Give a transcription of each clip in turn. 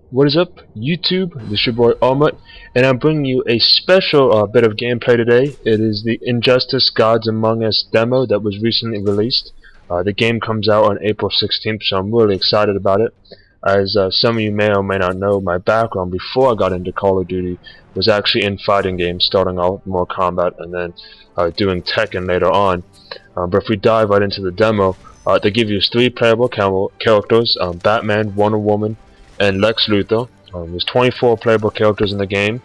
What is up, YouTube? This is your boy Armaret, and I'm bringing you a special bit of gameplay today. It is the Injustice Gods Among Us demo that was recently released. The game comes out on April 16th, so I'm really excited about it. As some of you may or may not know, my background before I got into Call of Duty was actually in fighting games, starting off with Mortal Kombat and then doing Tekken later on. But if we dive right into the demo, they give you three playable characters: Batman, Wonder Woman, and Lex Luthor. There's 24 playable characters in the game,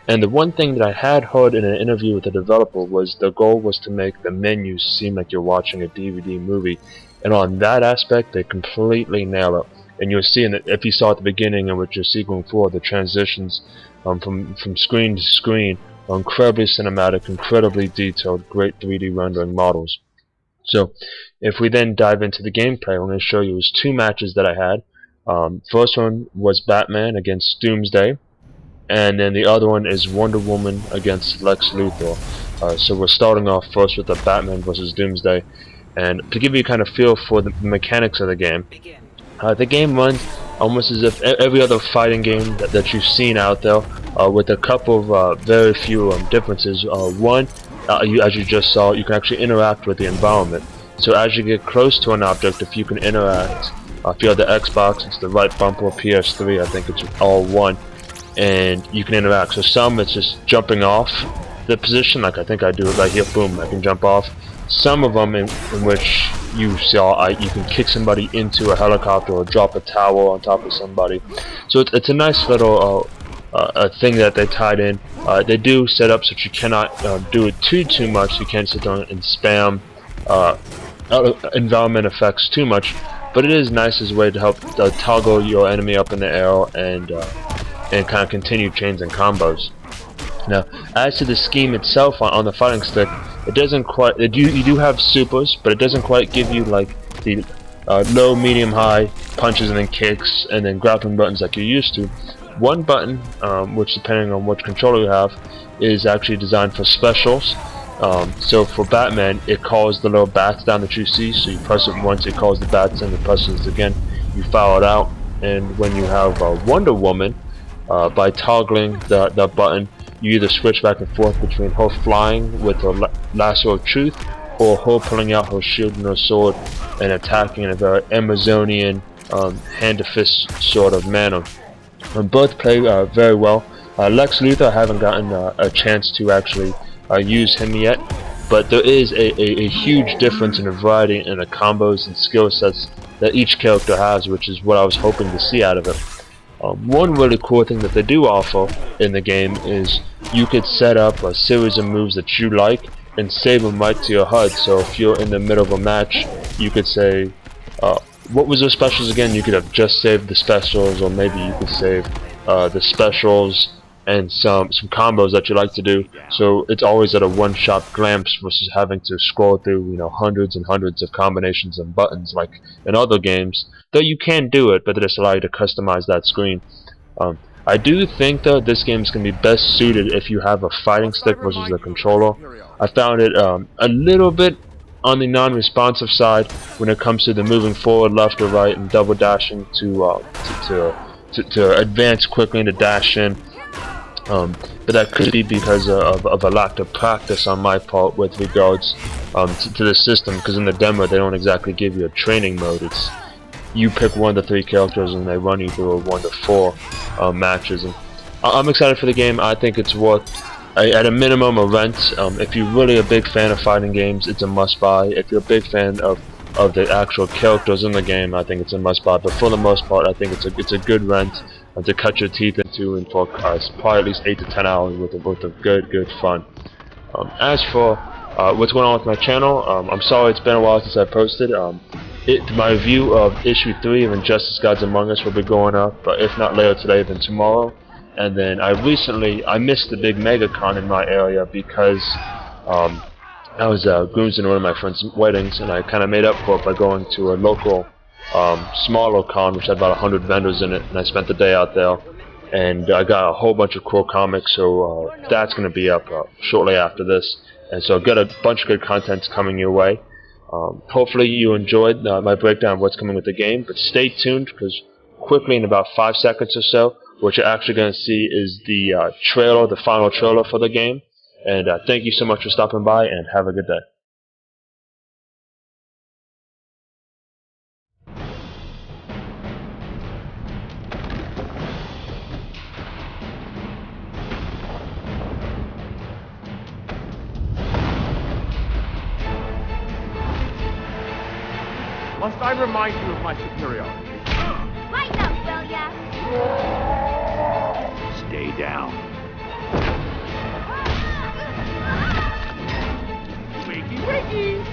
and the one thing that I had heard in an interview with the developer was the goal was to make the menus seem like you're watching a DVD movie, and on that aspect they completely nail it. And you'll see, if you saw at the beginning and what you're seeing going forward, the transitions from screen to screen are incredibly cinematic, incredibly detailed, great 3D rendering models. So if we then dive into the gameplay, I'm going to show you is two matches that I had. First one was Batman against Doomsday, and then the other one is Wonder Woman against Lex Luthor. So we're starting off first with the Batman versus Doomsday, and to give you kind of feel for the mechanics of the game runs almost as if every other fighting game that you've seen out there, with a couple of very few differences. One, as you just saw, you can actually interact with the environment. So as you get close to an object, if you can interact, if you have the Xbox, it's the right bumper, PS3, I think it's all one, and you can interact. So some it's just jumping off the position, like I think I do it right here, boom, I can jump off. Some of them in which you saw, you can kick somebody into a helicopter or drop a tower on top of somebody. So it's a nice little a thing that they tied in. They do set up so that you cannot do it too much. You can't sit down and spam environment effects too much, but it is nice as a way to help toggle your enemy up in the air and kind of continue chains and combos. Now, as to the scheme itself on the fighting stick, it doesn't quite. You do have supers, but it doesn't quite give you like the low, medium, high punches and then kicks and then grappling buttons like you're used to. One button, which depending on which controller you have, is actually designed for specials. So for Batman, it calls the little bats down that you see. So you press it once, it calls the bats, and it presses it again. You fire it out. And when you have Wonder Woman, by toggling the button, you either switch back and forth between her flying with her lasso of truth, or her pulling out her shield and her sword and attacking in a very Amazonian hand-to-fist sort of manner. Both play very well. Lex Luthor, I haven't gotten a chance to actually use him yet, but there is a huge difference in the variety and the combos and skill sets that each character has, which is what I was hoping to see out of it. One really cool thing that they do offer in the game is you could set up a series of moves that you like and save them right to your HUD. So if you're in the middle of a match, you could say, what was the specials again? You could have just saved the specials, or maybe you could save the specials and some combos that you like to do. So it's always at a one-shot glance versus having to scroll through hundreds and hundreds of combinations and buttons like in other games. Though you can do it, but they just allow you to customize that screen. I do think though this game is going to be best suited if you have a fighting stick versus a controller. I found it a little bit on the non-responsive side when it comes to the moving forward, left or right, and double dashing to advance quickly and to dash in. But that could be because of a lack of practice on my part with regards to the system, because in the demo they don't exactly give you a training mode. It's you pick one of the three characters and they run you through a 1 to 4 matches. And I'm excited for the game. I think it's worth, at a minimum, a rent. If you're really a big fan of fighting games, it's a must-buy. If you're a big fan of the actual characters in the game, I think it's a must-buy. But for the most part, I think it's a good rent to cut your teeth into, and for probably at least 8 to 10 hours worth of good fun. As for what's going on with my channel, I'm sorry it's been a while since I posted. My review of issue 3 of Injustice Gods Among Us will be going up, if not later today, then tomorrow. And then I missed the big MegaCon in my area because I was groomsmen in one of my friend's weddings, and I kind of made up for it by going to a local smaller con which had about 100 vendors in it, and I spent the day out there, and I got a whole bunch of cool comics, so that's going to be up shortly after this, and so I've got a bunch of good content coming your way. Hopefully you enjoyed my breakdown of what's coming with the game, but stay tuned because quickly in about 5 seconds or so. What you're actually going to see is the trailer, the final trailer for the game. And thank you so much for stopping by, and have a good day. Must I remind you of my superiority? Lighten up, will ya? Stay down. Wakey, wakey!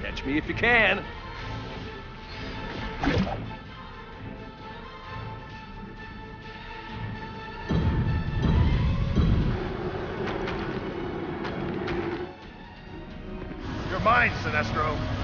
Catch me if you can. You're mine, Sinestro.